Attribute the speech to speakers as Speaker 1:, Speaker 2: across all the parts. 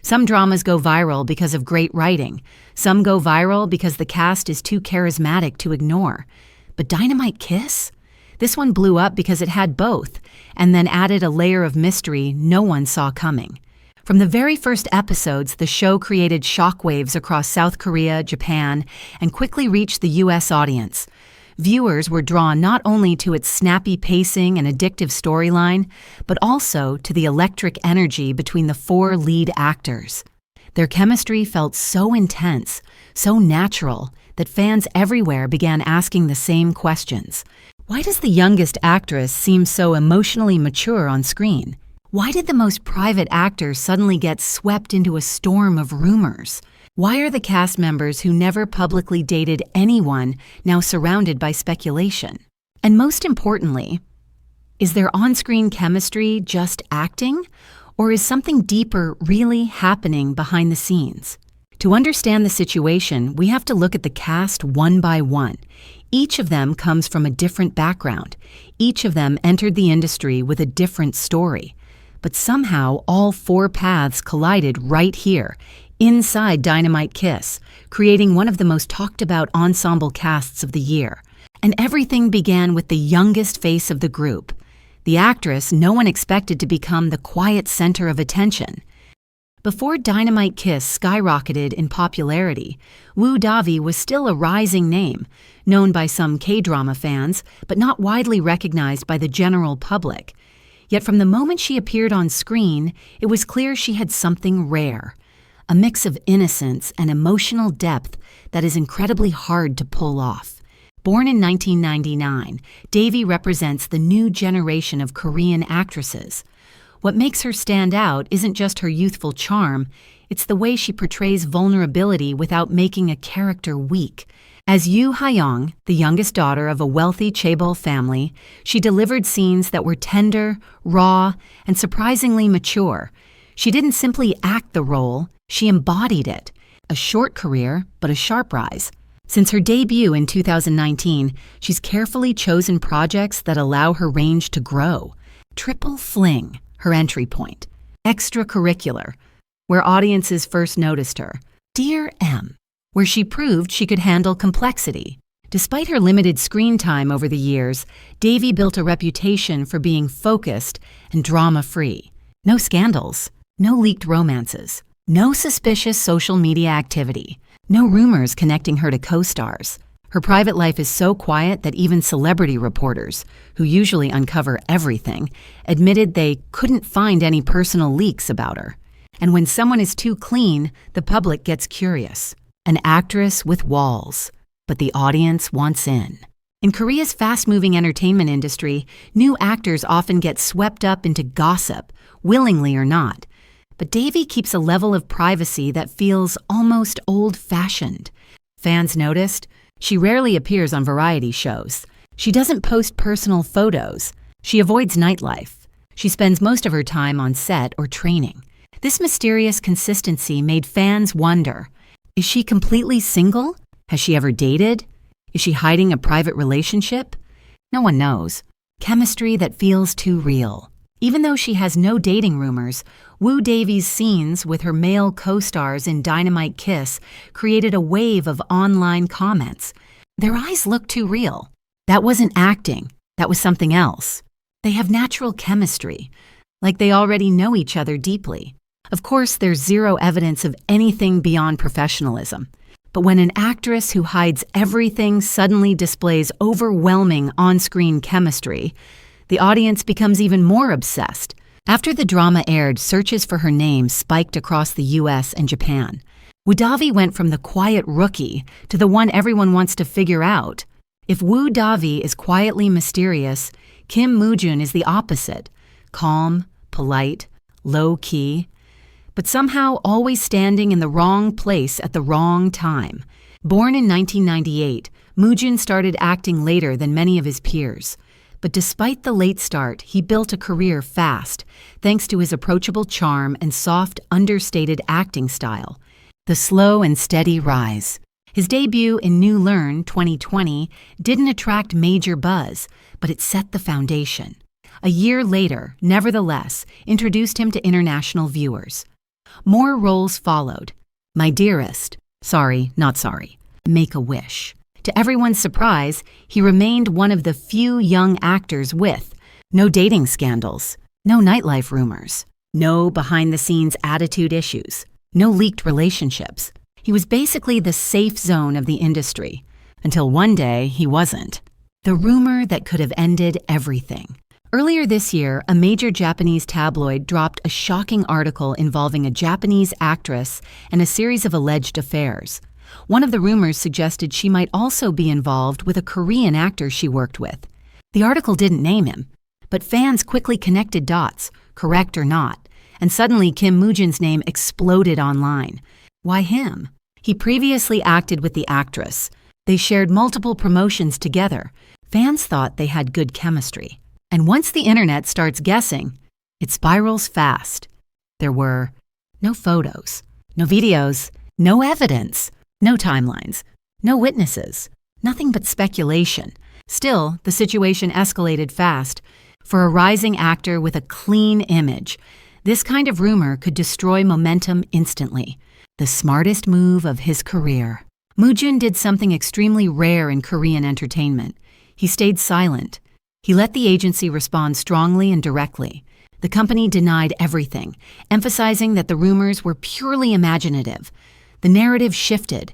Speaker 1: Some dramas go viral because of great writing. Some go viral because the cast is too charismatic to ignore. But Dynamite Kiss? This one blew up because it had both, and then added a layer of mystery no one saw coming. From the very first episodes, the show created shockwaves across South Korea, Japan, and quickly reached the U.S. audience. Viewers were drawn not only to its snappy pacing and addictive storyline, but also to the electric energy between the four lead actors. Their chemistry felt so intense, so natural, that fans everywhere began asking the same questions. Why does the youngest actress seem so emotionally mature on screen? Why did the most private actor suddenly get swept into a storm of rumors? Why are the cast members who never publicly dated anyone now surrounded by speculation? And most importantly, is their on-screen chemistry just acting, or is something deeper really happening behind the scenes? To understand the situation, we have to look at the cast one by one. Each of them comes from a different background. Each of them entered the industry with a different story. But somehow, all four paths collided right here, inside Dynamite Kiss, creating one of the most talked about ensemble casts of the year. And everything began with the youngest face of the group, the actress no one expected to become the quiet center of attention. Before Dynamite Kiss skyrocketed in popularity, Woo Davi was still a rising name, known by some Kdrama fans, but not widely recognized by the general public. Yet from the moment she appeared on screen, it was clear she had something rare, a mix of innocence and emotional depth that is incredibly hard to pull off. Born in 1999, Davi represents the new generation of Korean actresses. What makes her stand out isn't just her youthful charm, it's the way she portrays vulnerability without making a character weak. As Yoo Ha-young, the youngest daughter of a wealthy chaebol family, she delivered scenes that were tender, raw, and surprisingly mature. She didn't simply act the role, she embodied it. A short career, but a sharp rise. Since her debut in 2019, she's carefully chosen projects that allow her range to grow. Triple Fling, her entry point. Extracurricular, where audiences first noticed her. Dear M, where she proved she could handle complexity. Despite her limited screen time over the years, Davi built a reputation for being focused and drama-free. No scandals, no leaked romances, no suspicious social media activity, no rumors connecting her to co-stars. Her private life is so quiet that even celebrity reporters, who usually uncover everything, admitted they couldn't find any personal leaks about her. And when someone is too clean, the public gets curious. An actress with walls, but the audience wants in. In Korea's fast-moving entertainment industry, new actors often get swept up into gossip, willingly or not. But Davi keeps a level of privacy that feels almost old-fashioned. Fans noticed she rarely appears on variety shows. She doesn't post personal photos. She avoids nightlife. She spends most of her time on set or training. This mysterious consistency made fans wonder, is she completely single? Has she ever dated? Is she hiding a private relationship? No one knows. Chemistry that feels too real. Even though she has no dating rumors, Woo Davi's scenes with her male co-stars in Dynamite Kiss created a wave of online comments. Their eyes look too real. That wasn't acting. That was something else. They have natural chemistry, like they already know each other deeply. Of course, there's zero evidence of anything beyond professionalism. But when an actress who hides everything suddenly displays overwhelming on-screen chemistry, the audience becomes even more obsessed. After the drama aired, searches for her name spiked across the US and Japan. Woo Davi went from the quiet rookie to the one everyone wants to figure out. If Woo Davi is quietly mysterious, Kim Moo-jun is the opposite. Calm, polite, low-key, but somehow always standing in the wrong place at the wrong time. Born in 1998, Moo-jun started acting later than many of his peers. But despite the late start, he built a career fast, thanks to his approachable charm and soft, understated acting style. The slow and steady rise. His debut in New Learn 2020 didn't attract major buzz, but it set the foundation. A year later, nevertheless, introduced him to international viewers. More roles followed. My Dearest, Sorry, Not Sorry, Make a Wish. To everyone's surprise, he remained one of the few young actors with no dating scandals, no nightlife rumors, no behind-the-scenes attitude issues, no leaked relationships. He was basically the safe zone of the industry, until one day he wasn't. The rumor that could have ended everything. Earlier this year, a major Japanese tabloid dropped a shocking article involving a Japanese actress and a series of alleged affairs. One of the rumors suggested she might also be involved with a Korean actor she worked with. The article didn't name him, but fans quickly connected dots, correct or not, and suddenly Kim Moo-jin's name exploded online. Why him? He previously acted with the actress. They shared multiple promotions together. Fans thought they had good chemistry. And once the internet starts guessing, it spirals fast. There were no photos, no videos, no evidence, no timelines, no witnesses, nothing but speculation. Still, the situation escalated fast. For a rising actor with a clean image, this kind of rumor could destroy momentum instantly. The smartest move of his career. Moo-jin did something extremely rare in Korean entertainment. He stayed silent. He let the agency respond strongly and directly. The company denied everything, emphasizing that the rumors were purely imaginative. The narrative shifted.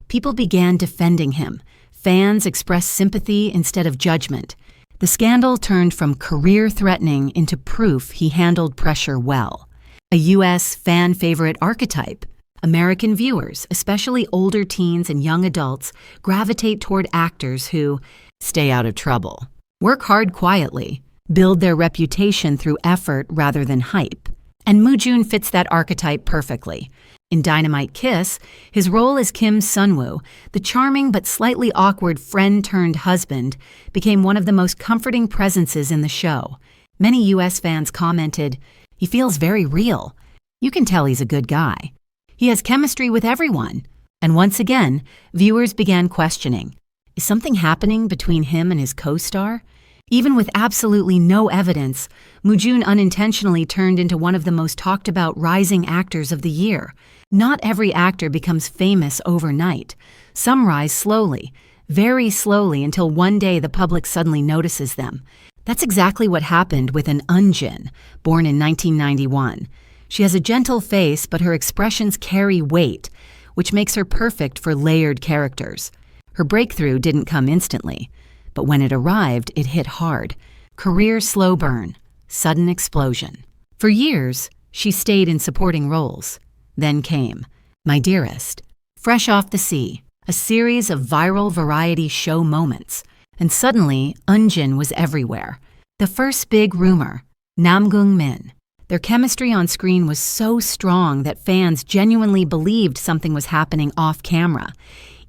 Speaker 1: People began defending him. Fans expressed sympathy instead of judgment. The scandal turned from career-threatening into proof he handled pressure well. A U.S. fan favorite archetype. American viewers, especially older teens and young adults, gravitate toward actors who stay out of trouble, work hard quietly, build their reputation through effort rather than hype. And Moo-jin fits that archetype perfectly. In Dynamite Kiss, his role as Kim Sun-woo, the charming but slightly awkward friend-turned-husband, became one of the most comforting presences in the show. Many U.S. fans commented, "He feels very real. You can tell he's a good guy. He has chemistry with everyone." And once again, viewers began questioning, is something happening between him and his co-star? Even with absolutely no evidence, Moo-jin unintentionally turned into one of the most talked-about rising actors of the year. Not every actor becomes famous overnight. Some rise slowly, very slowly, until one day the public suddenly notices them. That's exactly what happened with an Unjin, born in 1991. She has a gentle face, but her expressions carry weight, which makes her perfect for layered characters. Her breakthrough didn't come instantly, but when it arrived, it hit hard. Career slow burn, sudden explosion. For years, she stayed in supporting roles. Then came My Dearest, Fresh Off the Sea, a series of viral variety show moments. And suddenly, Unjin was everywhere. The first big rumor, Namgung Min. Their chemistry on screen was so strong that fans genuinely believed something was happening off camera.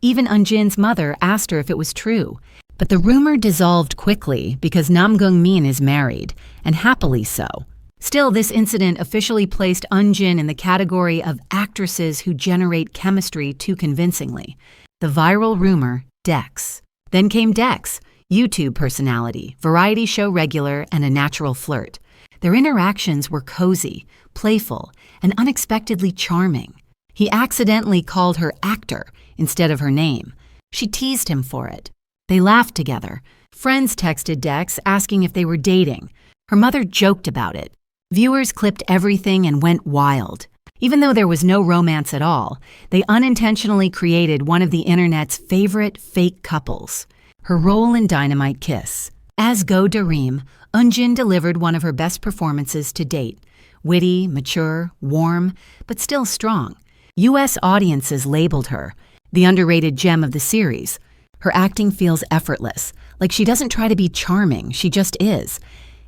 Speaker 1: Even Unjin's mother asked her if it was true. But the rumor dissolved quickly because Namgung Min is married, and happily so. Still, this incident officially placed Unjin in the category of actresses who generate chemistry too convincingly. The viral rumor, Dex. Then came Dex, YouTube personality, variety show regular, and a natural flirt. Their interactions were cozy, playful, and unexpectedly charming. He accidentally called her actor instead of her name. She teased him for it. They laughed together. Friends texted Dex asking if they were dating. Her mother joked about it. Viewers clipped everything and went wild. Even though there was no romance at all, they unintentionally created one of the internet's favorite fake couples. Her role in Dynamite Kiss. As Go Dareem, Unjin delivered one of her best performances to date. Witty, mature, warm, but still strong. U.S. audiences labeled her the underrated gem of the series. Her acting feels effortless, like she doesn't try to be charming, she just is.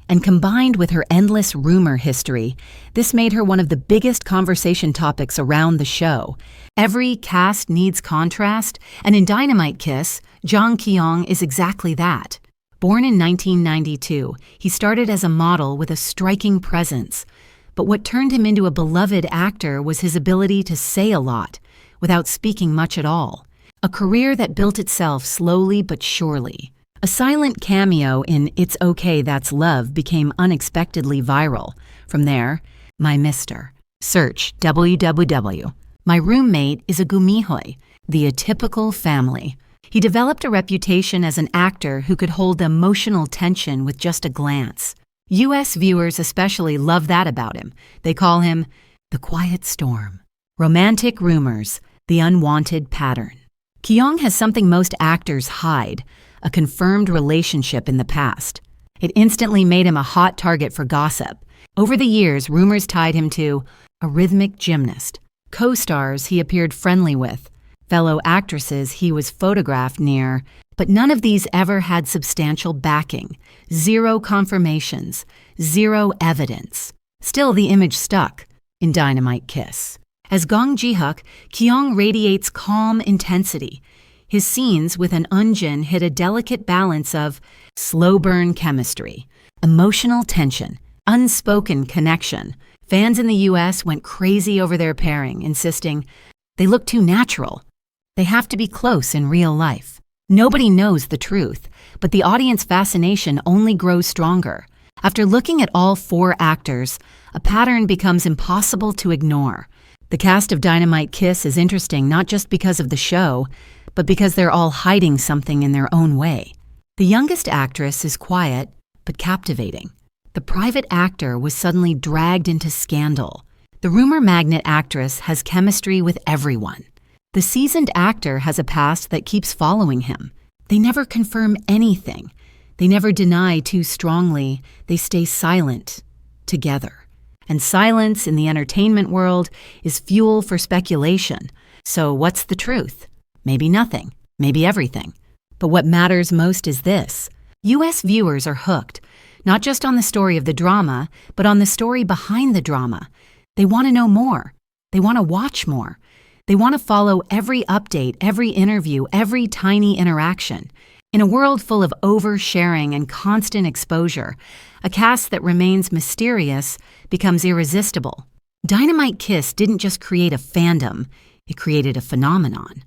Speaker 1: And combined with her endless rumor history, this made her one of the biggest conversation topics around the show. Every cast needs contrast, and in Dynamite Kiss, Jang Ki-young is exactly that. Born in 1992, he started as a model with a striking presence. But what turned him into a beloved actor was his ability to say a lot, without speaking much at all. A career that built itself slowly but surely. A silent cameo in It's Okay, That's Love became unexpectedly viral. From there, My Mister. Search www. My roommate is a gumihoy, the atypical family. He developed a reputation as an actor who could hold emotional tension with just a glance. U.S. viewers especially love that about him. They call him the quiet storm. Romantic rumors, the unwanted pattern. Kyung has something most actors hide, a confirmed relationship in the past. It instantly made him a hot target for gossip. Over the years, rumors tied him to a rhythmic gymnast, co-stars he appeared friendly with, fellow actresses he was photographed near, but none of these ever had substantial backing, zero confirmations, zero evidence. Still, the image stuck in Dynamite Kiss. As Gong Ji-hyuk, Kyung radiates calm intensity. His scenes with an Eunjin hit a delicate balance of slow burn chemistry, emotional tension, unspoken connection. Fans in the U.S. went crazy over their pairing, insisting, they look too natural. They have to be close in real life. Nobody knows the truth, but the audience fascination only grows stronger. After looking at all four actors, a pattern becomes impossible to ignore. The cast of Dynamite Kiss is interesting not just because of the show, but because they're all hiding something in their own way. The youngest actress is quiet, but captivating. The private actor was suddenly dragged into scandal. The rumor magnet actress has chemistry with everyone. The seasoned actor has a past that keeps following him. They never confirm anything. They never deny too strongly. They stay silent together. And silence in the entertainment world is fuel for speculation. So what's the truth? Maybe nothing, maybe everything. But what matters most is this. U.S. viewers are hooked, not just on the story of the drama, but on the story behind the drama. They want to know more. They want to watch more. They want to follow every update, every interview, every tiny interaction. In a world full of oversharing and constant exposure, a cast that remains mysterious becomes irresistible. Dynamite Kiss didn't just create a fandom, it created a phenomenon.